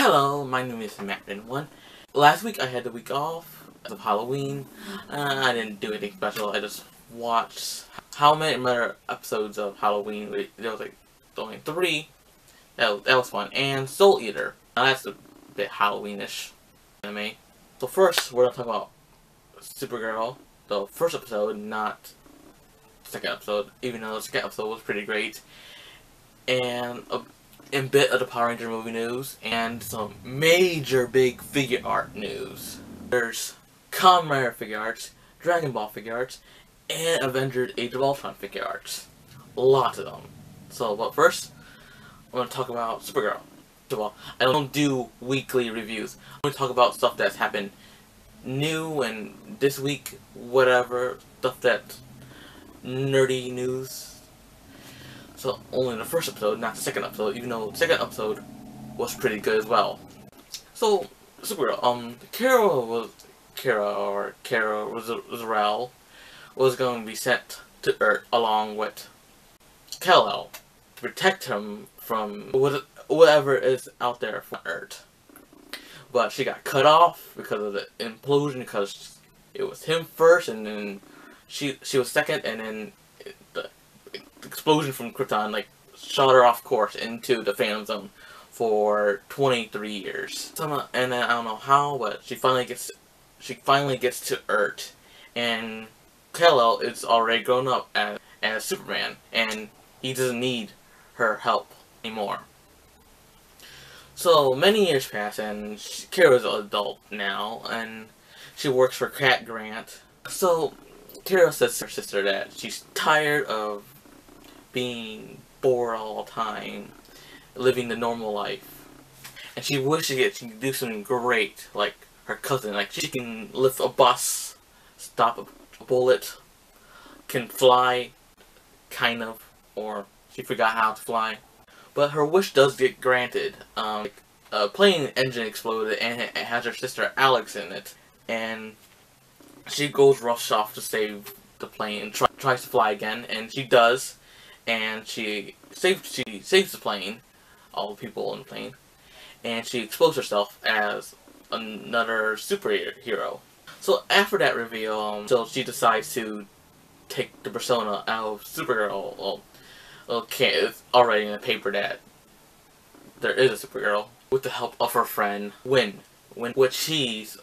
Hello, my name is Matt1. Last week I had the week off of Halloween. I didn't do anything special. I just watched how many other episodes of Halloween. There was like only 3. That was fun. And Soul Eater. Now that's a bit Halloweenish anime. So first we're gonna talk about Supergirl, the first episode, not the second episode. Even though the second episode was pretty great. And a bit of the Power Ranger movie news, and some major big figure art news. There's Kamen figure arts, Dragon Ball figure arts, and Avengers Age of Ultron figure arts. Lots of them. So, but first, I'm going to talk about Supergirl. First of all, I don't do weekly reviews. I'm going to talk about stuff that's happened new and this week, whatever, stuff that's nerdy news. So, only the first episode, not the second episode, even though the second episode was pretty good as well. So, Supergirl, Kara was going to be sent to Earth along with Kal-El to protect him from whatever is out there from Earth. But she got cut off because of the implosion, because it was him first, and then she was second, and then the explosion from Krypton shot her off course into the Phantom Zone for 23 years. And then I don't know how, but she finally gets to Earth, and Kal-El is already grown up as Superman, and he doesn't need her help anymore. So many years pass, and Kara's an adult now, and she works for Cat Grant. So Kara says to her sister that she's tired of being bored all the time, living the normal life, and she wishes she could do something great, like her cousin. Like, she can lift a bus, stop a bullet, can fly, kind of, or she forgot how to fly. But her wish does get granted. A plane engine exploded, and it has her sister Alex in it, and she goes rush off to save the plane and tries to fly again, and she does. And she saves the plane, all the people in the plane, and she exposes herself as another superhero. So after that reveal, so she decides to take the persona out of Supergirl. Well, okay, it's already in the paper that there is a Supergirl, with the help of her friend Win, which she's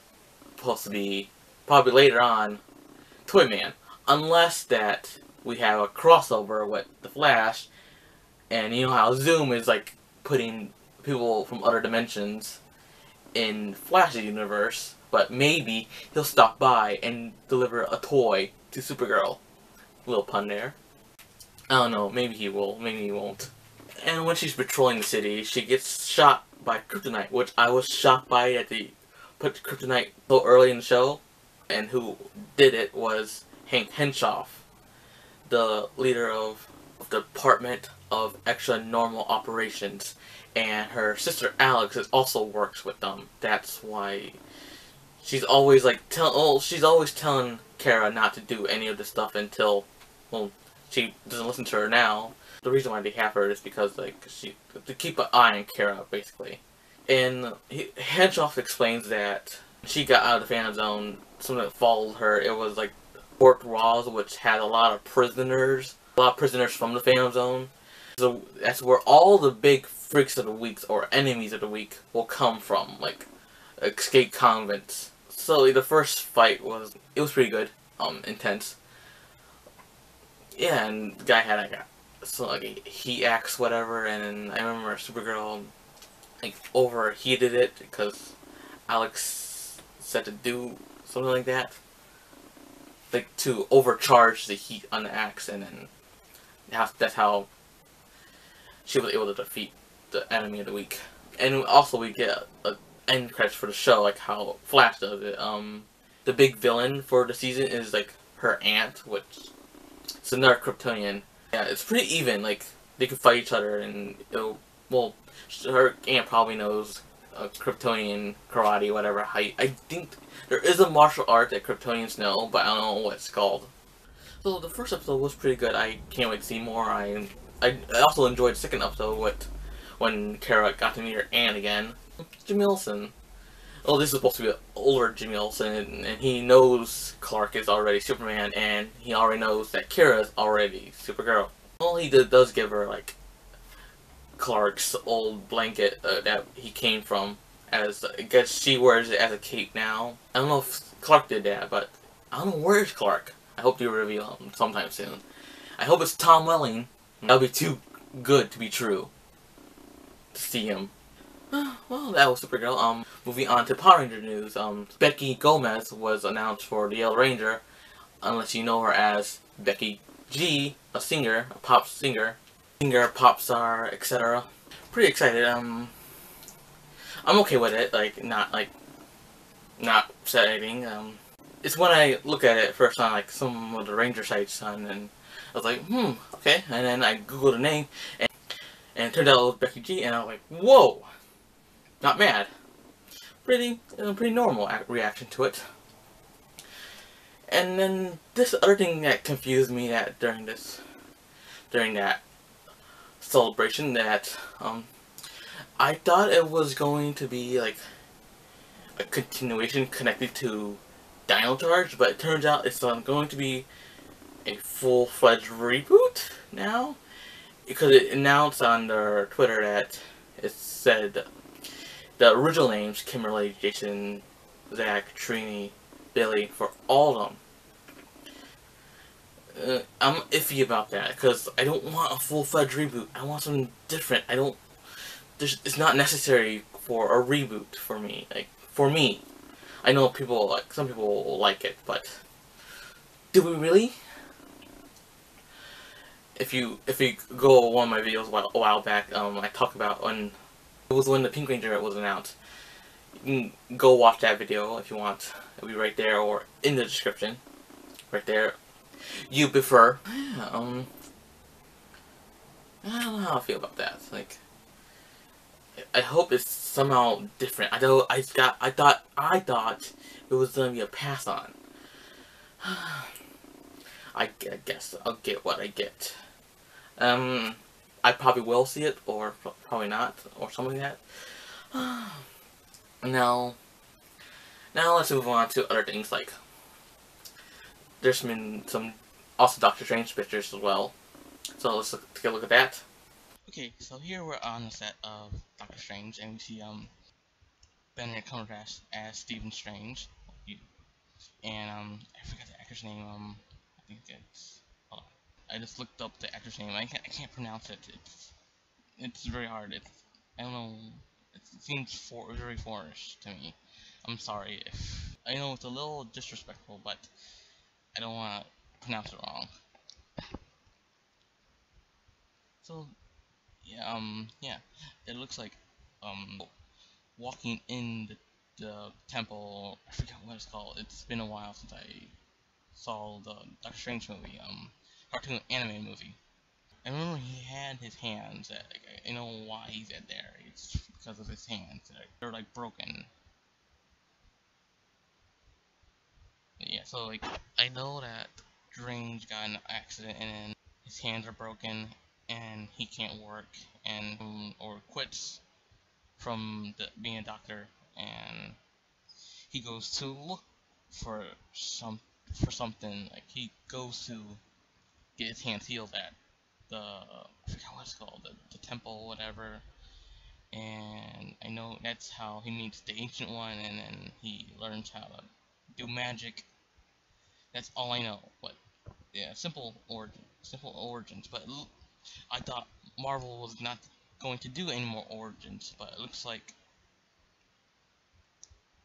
supposed to be probably later on Toyman, unless that we have a crossover with the Flash, and you know how Zoom is like putting people from other dimensions in Flash's universe, but maybe he'll stop by and deliver a toy to Supergirl. Little pun there. I don't know, maybe he will, maybe he won't. And when she's patrolling the city, she gets shot by kryptonite, which I was shocked by that they put kryptonite so early in the show, and who did it was Hank Henshaw, the leader of the Department of Extra Normal Operations, and her sister Alex also works with them. That's why she's always she's always telling Kara not to do any of this stuff until, well, she doesn't listen to her now. The reason why they have her is because to keep an eye on Kara, basically. And Henshaw explains that she got out of the Phantom Zone, something that followed her. It was like Fort Ross, which had a lot of prisoners from the Phantom Zone. So that's where all the big freaks of the week or enemies of the week will come from, like escape convents. So the first fight was pretty good, intense. Yeah, and the guy had a heat axe, whatever, and I remember Supergirl overheated it because Alex said to do something like that. To overcharge the heat on the axe, and then that's how she was able to defeat the enemy of the week. And also we get an end credits for the show, like how Flash does it. The big villain for the season is her aunt, which is another Kryptonian. Yeah, it's pretty even. They can fight each other, and her aunt probably knows Kryptonian karate, whatever. I think there is a martial art that Kryptonians know, but I don't know what it's called. So the first episode was pretty good. I can't wait to see more. I also enjoyed the second episode when Kara got to meet her aunt again. Jimmy Olsen. Oh, this is supposed to be an older Jimmy Olsen, and he knows Clark is already Superman, and he already knows that Kara is already Supergirl. Well, he does give her like Clark's old blanket that he came from, as I guess she wears it as a cape now. I don't know if Clark did that, but I don't know where's Clark. I hope you reveal him sometime soon. I hope it's Tom Welling. That'll be too good to be true to see him. Well, that was Supergirl. Moving on to Power Ranger news. Becky Gomez was announced for the Yellow Ranger, unless you know her as Becky G, a singer, a pop singer, pop star, etc. Pretty excited. I'm okay with it. Not upset anything. It's when I look at it first on like some of the Ranger sites, and I was like, okay. And then I googled the name, and it turned out it was Becky G, and I was like, whoa, not mad. Pretty normal reaction to it. And then this other thing that confused me that during that celebration, that I thought it was going to be like a continuation connected to Dino Charge, but it turns out it's going to be a full-fledged reboot now, because it announced on their Twitter that it said the original names: Kimberly, Jason, Zach, Trini, Billy, for all of them. I'm iffy about that because I don't want a full-fledged reboot. I want something different. I don't. It's not necessary for a reboot for me. Like for me, I know some people like it, but do we really? If you go one of my videos a while back, I talked about when it was when the Pink Ranger was announced. You can go watch that video if you want. It'll be right there or in the description, right there. You prefer? Yeah, I don't know how I feel about that. Like, I hope it's somehow different. I thought it was gonna be a pass on. I guess I'll get what I get. I probably will see it, or probably not, or something like that. Now, let's move on to other things. Like, there's been some also Doctor Strange pictures as well. So let's take a look at that. Okay, so here we're on the set of Doctor Strange, and we see Benedict Cumberbatch as Stephen Strange, and I forgot the actor's name. I think it's. Hold on. I just looked up the actor's name. I can't pronounce it. It's very hard. I don't know. It seems very foreignish to me. I'm sorry if I know it's a little disrespectful, but I don't want to pronounce it wrong. So yeah, it looks like walking in the temple. I forgot what it's called. It's been a while since I saw the Doctor Strange movie, cartoon anime movie. I remember he had his hands. Like, I know why he's at there. It's because of his hands. They're like broken. Yeah, so like I know that Strange got in an accident and then his hands are broken and he can't work and or quits from being a doctor, and he goes to look for something. Like he goes to get his hands healed at the I forgot what it's called, the temple, whatever. And I know that's how he meets the ancient one, and then he learns how to do magic. That's all I know. But yeah, simple origins. But I thought Marvel was not going to do any more origins, but it looks like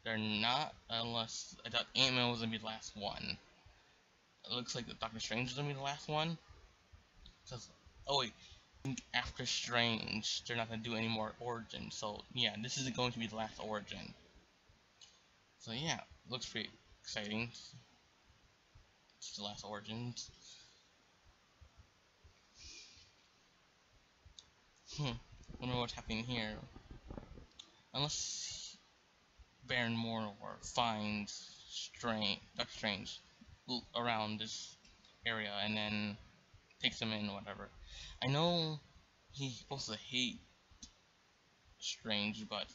they're not, unless I thought Ant-Man was gonna be the last one. It looks like the Doctor Strange is gonna be the last one. Cause oh wait, I think after Strange, they're not gonna do any more origins. So yeah, this is going to be the last origin. So yeah, looks pretty exciting. It's the last origins. Wonder what's happening here. Unless Baron Mordo finds Doctor Strange around this area and then takes him in or whatever. I know he's supposed to hate Strange, but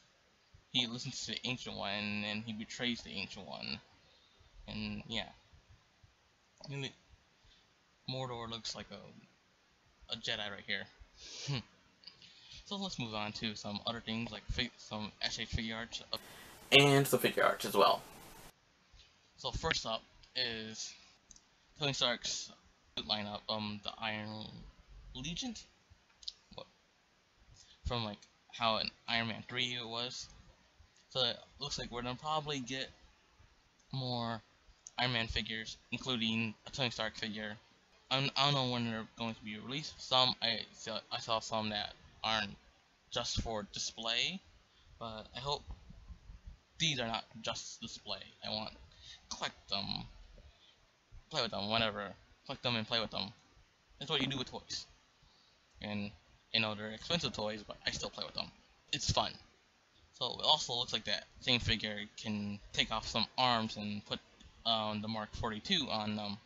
he listens to the Ancient One, and then he betrays the Ancient One. And yeah, really, Mordor looks like a Jedi right here. So let's move on to some other things like some S.H.Figuarts. And some figure arts as well. So first up is Tony Stark's lineup, the Iron Legion, from like how in Iron Man 3 it was. So it looks like we're gonna probably get more Iron Man figures, including a Tony Stark figure. I don't know when they're going to be released. Some I saw some that aren't just for display, but I hope these are not just display. I want collect them, play with them, whatever. Collect them and play with them. That's what you do with toys. And I know they're expensive toys, but I still play with them. It's fun. So it also looks like that same figure can take off some arms and put the Mark 42 on them.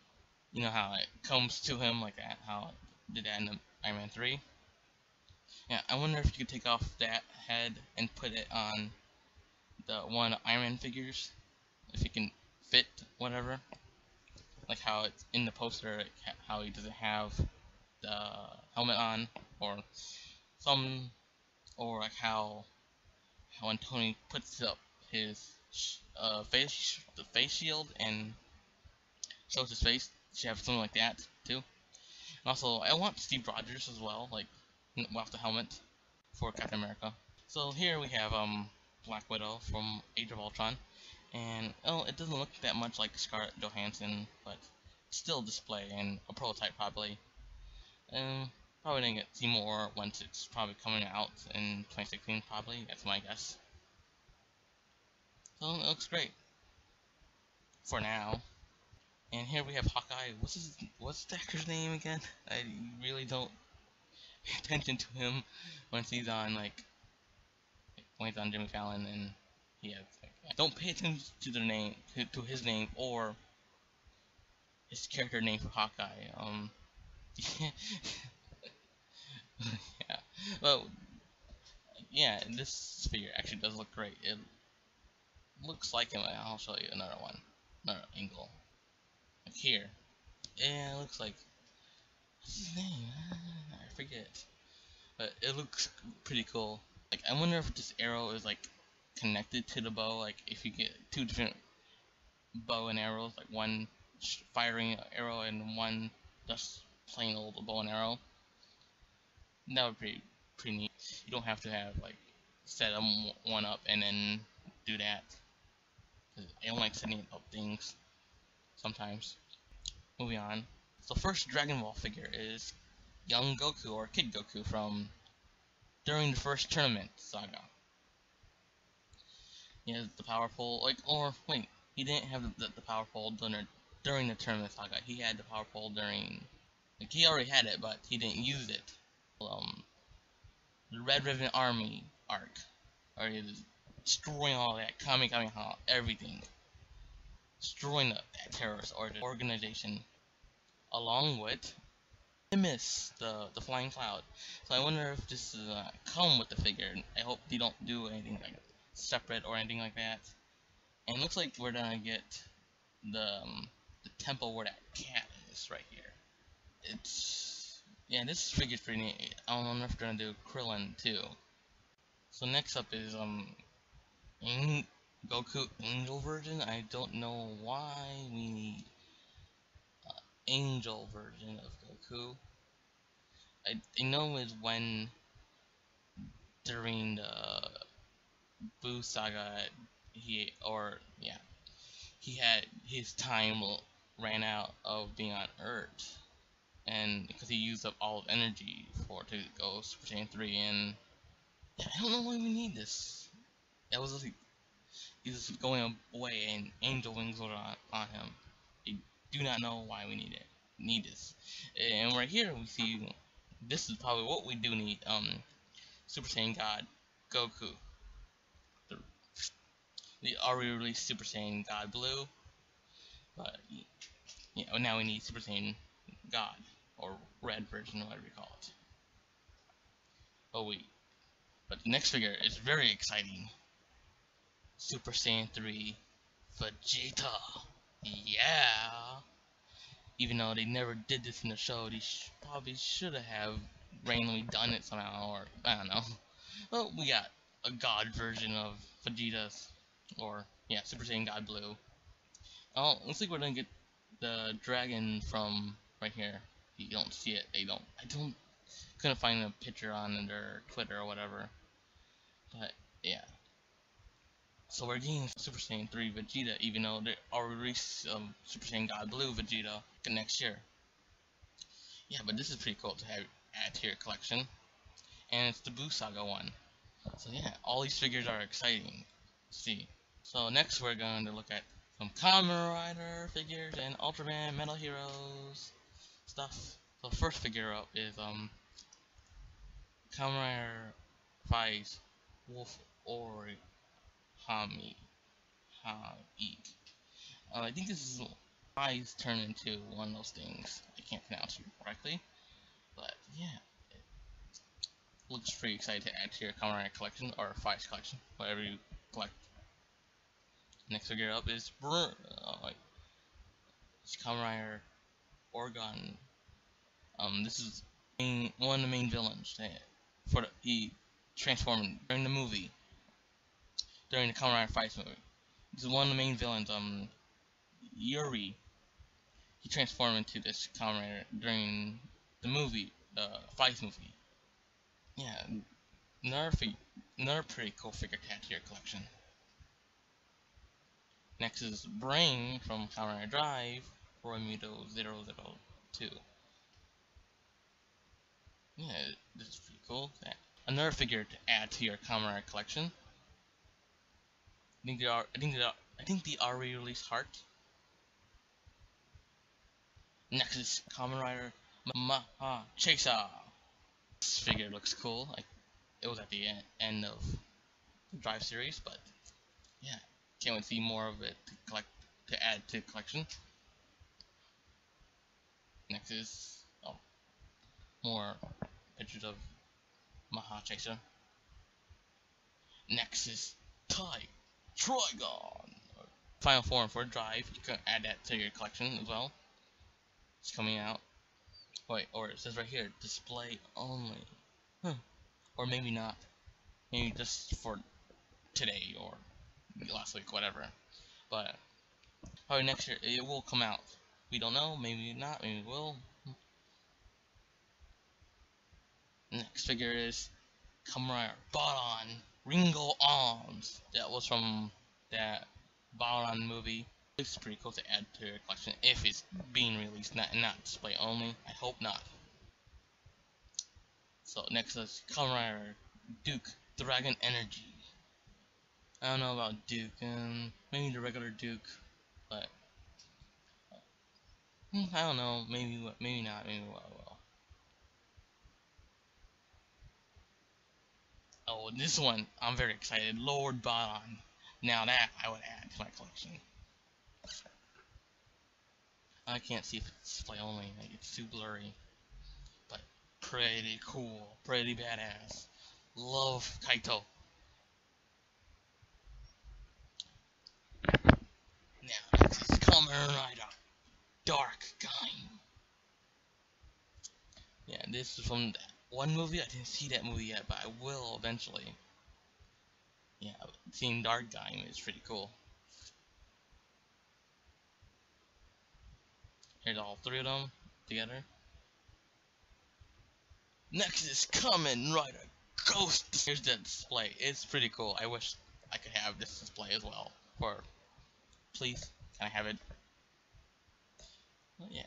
You know how it comes to him like that, how it did that in the Iron Man 3? Yeah, I wonder if you could take off that head and put it on the one Iron Man figures, if it can fit, whatever. Like how it's in the poster, like how he doesn't have the helmet on, or some, or like how when Tony puts up his the face shield and shows his face, you should have something like that too. And also, I want Steve Rogers as well, like with the helmet for Captain America. So here we have Black Widow from Age of Ultron, and oh, it doesn't look that much like Scarlett Johansson, but still display and a prototype probably. Probably didn't get see more once it's probably coming out in 2016 probably. That's my guess. So it looks great for now. And here we have Hawkeye. What's the actor's name again? I really don't pay attention to him once he's on when he's on Jimmy Fallon, and he has I don't pay attention to their name, to his name or his character name for Hawkeye. Yeah. Well, yeah, this figure actually does look great. It looks like him. I'll show you another one, another angle. Like here. Yeah, it looks like, what's his name? I forget. But it looks pretty cool. Like, I wonder if this arrow is like connected to the bow. Like, if you get two different bow and arrows, like one firing arrow and one just plain old bow and arrow, that would be pretty neat. You don't have to have like set one up and then do that. 'Cause I don't like setting up things sometimes. Moving on. So first Dragon Ball figure is young Goku or Kid Goku from during the first tournament saga. He has the power pole, like, or wait, he didn't have the power pole during the tournament saga. He had the power pole during, like, he already had it, but he didn't use it. The Red Ribbon Army arc, or he was destroying all that, Kamehameha, everything, destroying that terrorist organization, along with Miss the flying cloud. So I wonder if this is come with the figure. I hope they don't do anything like separate or anything like that. And it looks like we're gonna get the temple where that cat is right here. It's, yeah, this figure's pretty neat. I don't know if they're gonna do Krillin too. So next up is Goku Angel version. I don't know why we need Angel version of Goku. I know is when during the Boo saga he had his time ran out of being on Earth, and because he used up all of energy to go Super Saiyan 3, and I don't know why we need this. That was just, he's just going away and angel wings were on him. I do not know why we need this. And right here we see this is probably what we do need. Super Saiyan God Goku. The already released Super Saiyan God Blue, but yeah, now we need Super Saiyan God, or Red version, whatever you call it. But the next figure is very exciting. Super Saiyan 3 Vegeta. Yeah. Even though they never did this in the show, they probably should have randomly done it somehow, or I don't know. Well, we got a god version of Vegeta's, or yeah, Super Saiyan God Blue. Oh, looks like we're gonna get the dragon from right here. You don't see it. I don't. Couldn't find a picture on their Twitter or whatever. But yeah. So we're getting Super Saiyan 3 Vegeta, even though they already released Super Saiyan God Blue Vegeta next year. Yeah, but this is pretty cool to have add to your collection. And it's the Buu Saga one. So yeah, all these figures are exciting to see. So next we're going to look at some Kamen Rider figures and Ultraman Metal Heroes stuff. So first figure up is Kamen Rider 5's Wolf Orihami. I think this is eyes turn into one of those things. I can't pronounce it correctly, but yeah, it looks pretty exciting to add to your Kamen Rider collection or Fives collection, whatever you collect. Next figure up is it's Kamen Rider Orgon. This is one of the main villains he transformed during the movie, during the Kamen Rider Fives movie. This is one of the main villains. Yuri. He transformed into this Kamen Rider during the movie, the Fives movie. Yeah, another pretty cool figure to add to your collection. Next is Brain from Kamen Rider Drive, Roymuto 002. Yeah, this is pretty cool. Another figure to add to your Kamen Rider collection. I think they already released Heart. Next is Kamen Rider Maha Chaser. This figure looks cool. Like it was at the end of the Drive series, but yeah, can't wait to see more of it to add to the collection. Next is more pictures of Maha Chaser. Next is Trigon. Final form for Drive. You can add that to your collection as well. It's coming out. Wait, or it says right here, display only. Huh. Or maybe not. Maybe just for today or last week, whatever. But probably next year it will come out. We don't know. Maybe not. Maybe it will. Next figure is Kamen Rider Baron Ringo Arms. That was from that Baron movie. It's pretty cool to add to your collection if it's being released, not display only. I hope not. So next is Kamen Rider Duke Dragon Energy. I don't know about Duke, maybe the regular Duke, but I don't know. Maybe not. Maybe well. Oh, this one I'm very excited. Lord Baron. Now that I would add to my collection. I can't see if it's display only. Like, it's too blurry. But pretty cool. Pretty badass. Love Kaito. Now, next is Kamen Rider Dark Gaim. Yeah, this is from that one movie. I didn't see that movie yet, but I will eventually. Yeah, seeing Dark Gaim is pretty cool. Here's all three of them together. Next is Kamen Rider Ghost. Here's the display. It's pretty cool. I wish I could have this display as well. Please, can I have it? Well, yeah.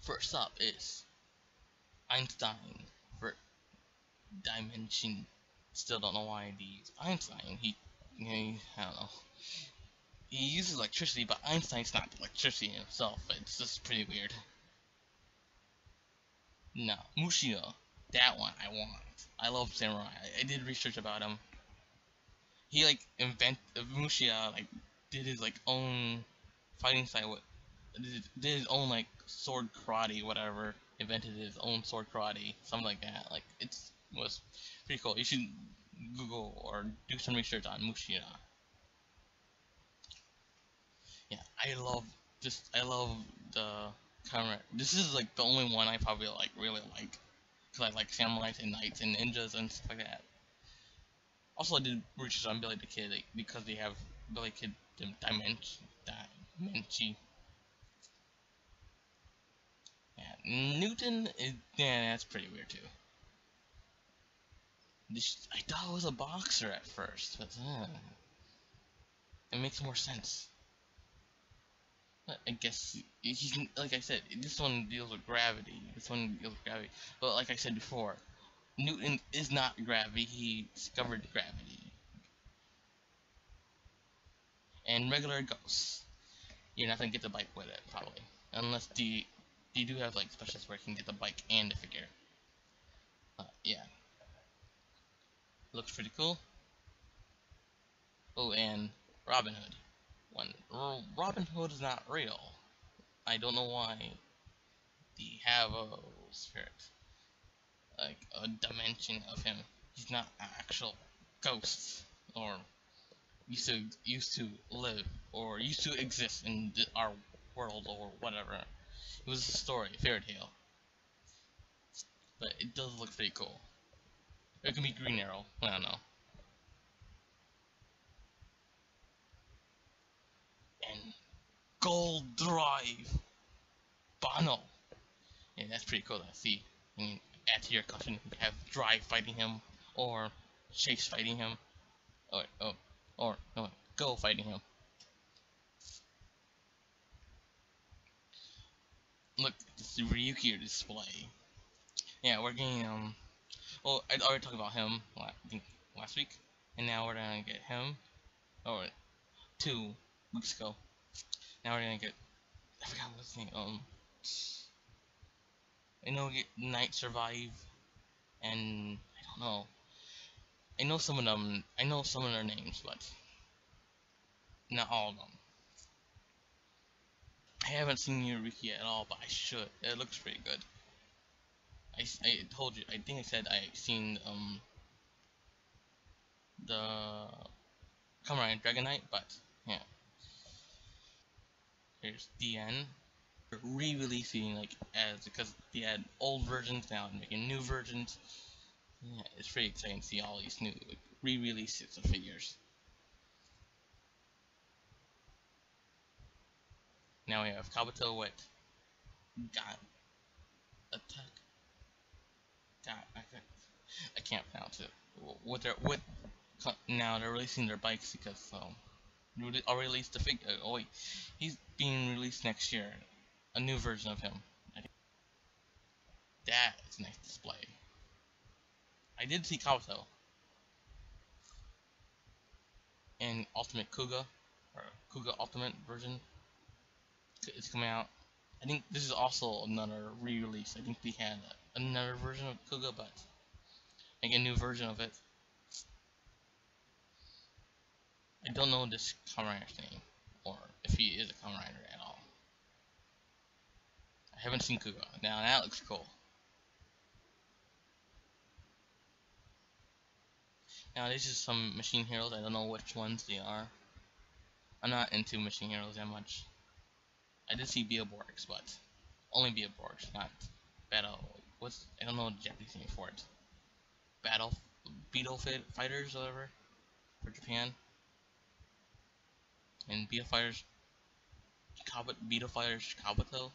First up is Einstein for Dimension. Still don't know why they use Einstein. I don't know. He uses electricity, but Einstein's not electricity himself. It's just pretty weird. No, Mushio. That one I want. I love Samurai. I did research about him. He Mushia did his own fighting style did his own sword karate, whatever. Invented his own sword karate, something like that. It was pretty cool. You should Google or do some research on Mushira. Yeah, I love the camera. This is like the only one I probably like really like because I like samurais and knights and ninjas and stuff like that. Also, I did research on Billy the Kid like, because they have Billy Kid Dimension. Yeah, Newton is yeah, that's pretty weird too. I thought it was a boxer at first, but it makes more sense. But I guess he's like I said. This one deals with gravity. This one deals with gravity. But like I said before, Newton is not gravity. He discovered gravity. And regular ghosts, you're not gonna get the bike with it probably, unless you do have like specialists where you can get the bike and the figure. Yeah, looks pretty cool. Oh, and Robin Hood. Robin Hood is not real. I don't know why they have a spirit, like a dimension of him. He's not an actual ghost or used to live or used to exist in our world or whatever. It was a story, a fairy tale, but it does look pretty cool. It can be Green Arrow. I don't know. And Gold Drive Bono. Yeah, that's pretty cool to see. I mean, add to your collection, you have Drive fighting him, or Chase fighting him, or no, Go fighting him. Look, this is Ryukyu display. Yeah, we're getting well, I already talked about him. I think last week, and now we're gonna get him. Or 2 weeks ago. Now we're gonna get. I forgot what's his name. I know we get Night Survive, and I don't know. I know some of them. I know some of their names, but not all of them. I haven't seen Eureka at all, but I should. It looks pretty good. I told you. I think I said I seen the Kamen Dragon Knight, but yeah. Here's DN. They're re-releasing like as because they had old versions now and making new versions. Yeah, it's pretty exciting to see all these new like, re-releases of figures. Now we have Kabuto with God Attack. God, I can't pronounce it. Now they're releasing their bikes because I'll release the figure. Oh wait, he's being released next year. A new version of him. I think that is a nice display. I did see Kabuto and Ultimate Kuga or Kuga Ultimate version. It's coming out. I think this is also another re-release. I think they had another version of Kuga, but like a new version of it. I don't know this Kamen Rider's name, or if he is a Kamen Rider at all. I haven't seen Kuga. Now that looks cool. Now these are some Machine Heroes. I don't know which ones they are. I'm not into Machine Heroes that much. I did see Beetleborgs, but only Beetleborgs, not Battle. I don't know the Japanese name for it. Battle Beetle Fighters, or whatever, for Japan. And Beetle Fighters Kabuto.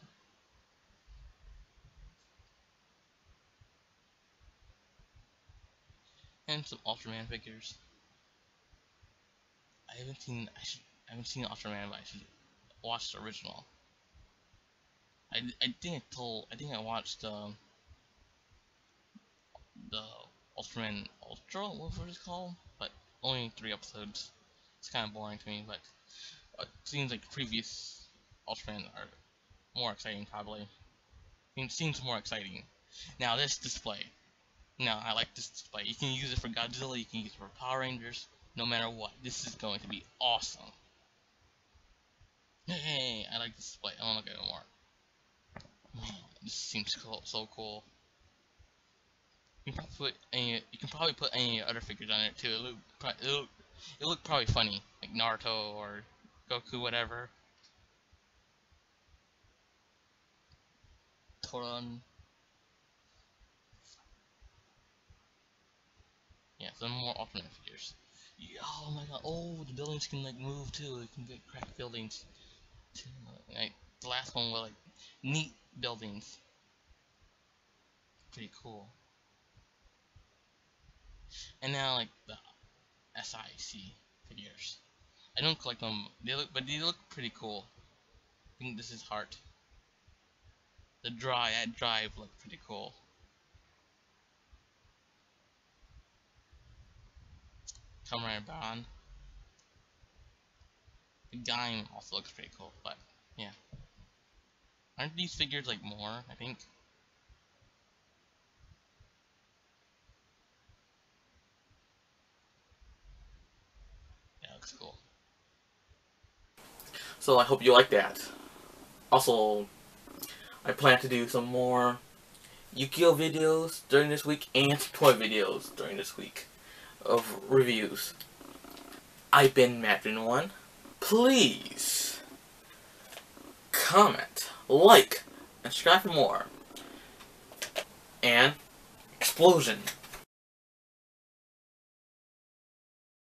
And some Ultraman figures. I haven't seen Ultraman, but I should watch the original. I think I watched the Ultraman Ultra, whatever it's called, but only 3 episodes. It's kind of boring to me, but it seems like previous Ultraman are more exciting, probably. It seems more exciting. Now this display. Now I like this display. You can use it for Godzilla, you can use it for Power Rangers, no matter what. This is going to be awesome. Hey, I like this display. I want to look at it more. Man, this seems cool, so cool. You can probably put any other figures on it too. It look probably funny, like Naruto or Goku, whatever. Toron. Yeah, some more alternate figures. Yeah, oh my god! Oh, the buildings can like move too. It can get cracked buildings too. Like the last one was like neat buildings. Pretty cool. And now like the SIC figures. I don't collect them. But they look pretty cool. I think this is Heart. The drive look pretty cool. Kamen Baron. The Gaim also looks pretty cool, but yeah. Aren't these figures like more, I think? Yeah, looks cool. So I hope you like that. Also, I plan to do some more Yu-Gi-Oh videos during this week and toy videos during this week of reviews. I've been Matt1. Please comment, like, and subscribe for more. And explosion.